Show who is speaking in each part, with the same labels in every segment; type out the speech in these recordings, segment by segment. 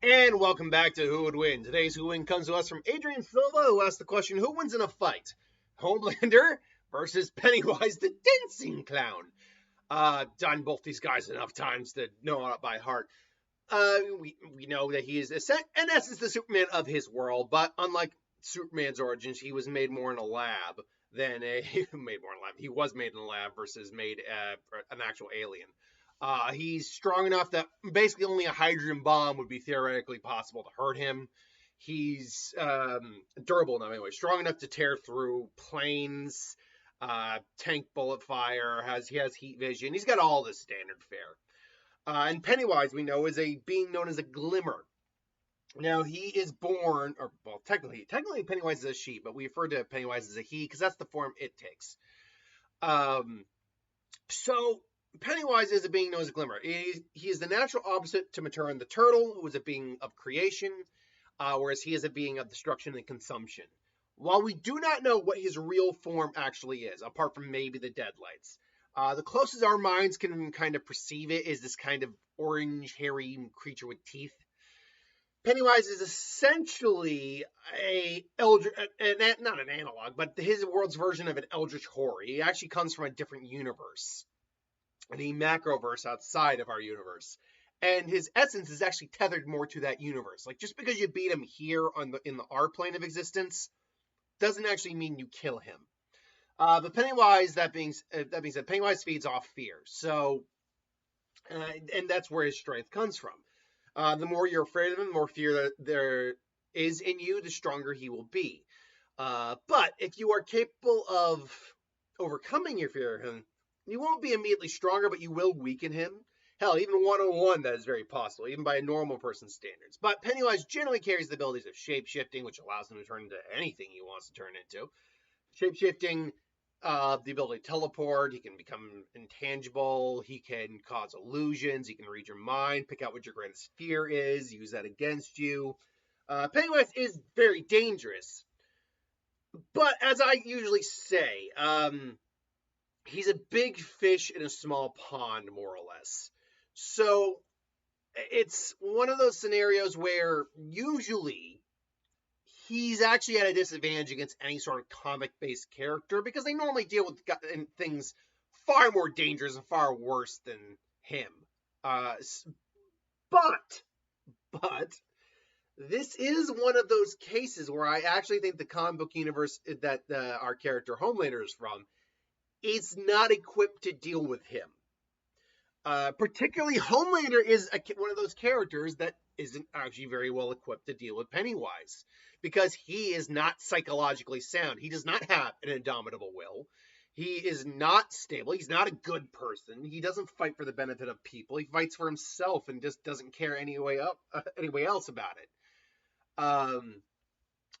Speaker 1: And welcome back to Who Would Win. Today's Who Would Win comes to us from Adrian Silva, who asked the question, who wins in a fight? Homelander versus Pennywise the Dancing Clown. Done both these guys enough times to know it by heart. We know that he is, in essence, the Superman of his world, but unlike Superman's origins, he was made more in a lab than he was made in a lab versus made an actual alien. He's strong enough that basically only a hydrogen bomb would be theoretically possible to hurt him. He's durable enough anyway, strong enough to tear through planes, tank bullet fire, he has heat vision. He's got all the standard fare. And Pennywise, we know, is a being known as a glimmer. Now, he is born, or, well, technically Pennywise is a she, but we refer to Pennywise as a he because that's the form it takes. So Pennywise is a being known as a glimmer. He is the natural opposite to Maturin the turtle, who is a being of creation, whereas he is a being of destruction and consumption. While we do not know what his real form actually is, apart from maybe the deadlights, the closest our minds can kind of perceive it is this kind of orange, hairy creature with teeth. Pennywise is essentially not an analog, but his world's version of an eldritch horror. He actually comes from a different universe, a macroverse outside of our universe. And his essence is actually tethered more to that universe. Like, just because you beat him here in our plane of existence doesn't actually mean you kill him. But Pennywise, that being said, Pennywise feeds off fear. So, and that's where his strength comes from. The more you're afraid of him, the more fear that there is in you, the stronger he will be. But if you are capable of overcoming your fear of him, you won't be immediately stronger, but you will weaken him. Hell, even 101, that is very possible, even by a normal person's standards. But Pennywise generally carries the abilities of shape-shifting, which allows him to turn into anything he wants to turn into. Shape-shifting, the ability to teleport, he can become intangible, he can cause illusions, he can read your mind, pick out what your greatest fear is, use that against you. Pennywise is very dangerous. But as I usually say, he's a big fish in a small pond, more or less. So it's one of those scenarios where usually he's actually at a disadvantage against any sort of comic-based character because they normally deal with things far more dangerous and far worse than him. But this is one of those cases where I actually think the comic book universe that our character Homelander is from is not equipped to deal with him. Particularly, Homelander is one of those characters that isn't actually very well equipped to deal with Pennywise because he is not psychologically sound. He does not have an indomitable will. He is not stable. He's not a good person. He doesn't fight for the benefit of people. He fights for himself and just doesn't care any way else about it.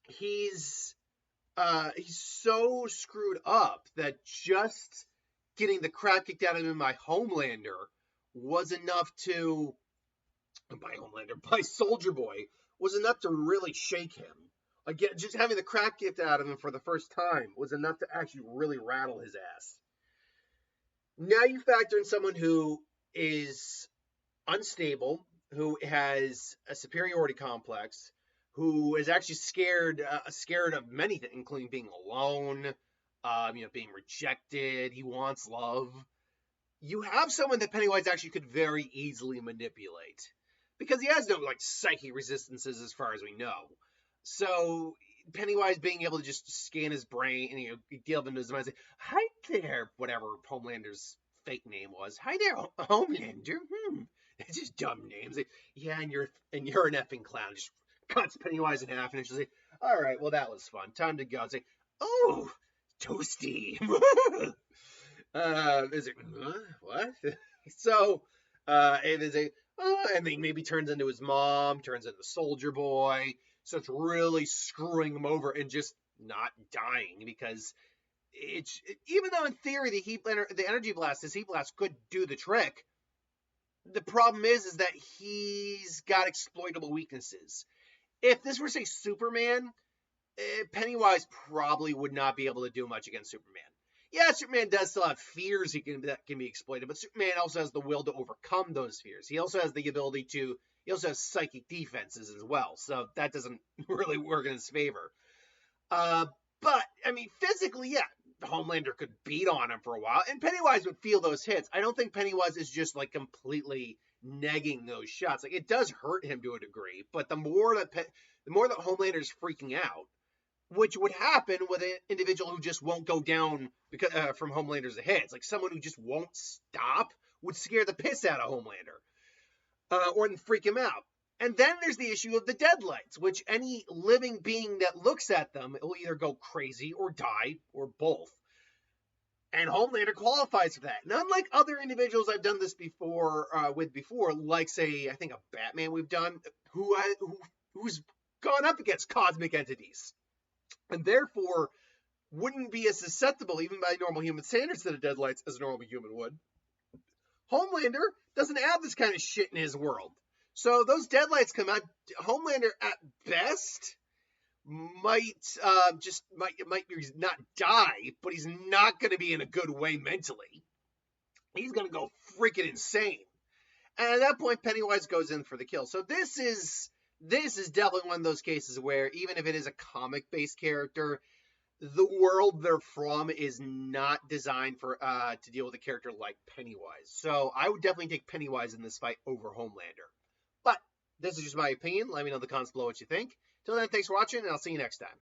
Speaker 1: He's so screwed up that just getting the crap kicked out of him by Homelander was enough to, by Soldier Boy, was enough to really shake him. Again, just having the crap kicked out of him for the first time was enough to actually really rattle his ass. Now you factor in someone who is unstable, who has a superiority complex, who is actually scared of many things, including being alone, being rejected. He wants love. You have someone that Pennywise actually could very easily manipulate because he has no psychic resistances as far as we know. So Pennywise being able to just scan his brain and delve into his mind and say, "Hi there," whatever Homelander's fake name was. "Hi there, Homelander." It's just dumb names. Yeah, and you're an effing clown. Just cuts Pennywise in half, and she'll say, "All right, well, that was fun. Time to go." It's like, "Oh, toasty." Is it, what? So, it is and he maybe turns into his mom, turns into Soldier Boy, so it's really screwing him over and just not dying because even though in theory the energy blast, his heat blast could do the trick, the problem is that he's got exploitable weaknesses. If this were, say, Superman, Pennywise probably would not be able to do much against Superman. Yeah, Superman does still have fears that can be exploited, but Superman also has the will to overcome those fears. He also has the ability to He also has psychic defenses as well, so that doesn't really work in his favor. Uh, but I mean, physically, yeah, Homelander could beat on him for a while, and Pennywise would feel those hits. I don't think Pennywise is just like completely negging those shots. Like it does hurt him to a degree, but the more that Homelander's freaking out, which would happen with an individual who just won't go down because from Homelander's hits, like someone who just won't stop would scare the piss out of Homelander, or freak him out. And then there's the issue of the deadlights, which any living being that looks at them will either go crazy or die or both. And Homelander qualifies for that. And unlike other individuals I've done this before, like say I think a Batman we've done, who's gone up against cosmic entities, and therefore wouldn't be as susceptible, even by normal human standards, to the deadlights as a normal human would. Homelander doesn't have this kind of shit in his world. So those deadlights come out. Homelander, at best, might not die, but he's not going to be in a good way mentally. He's going to go freaking insane. And at that point, Pennywise goes in for the kill. So this is definitely one of those cases where even if it is a comic-based character, the world they're from is not designed for to deal with a character like Pennywise. So I would definitely take Pennywise in this fight over Homelander. But this is just my opinion. Let me know in the comments below what you think. Till then, thanks for watching, and I'll see you next time.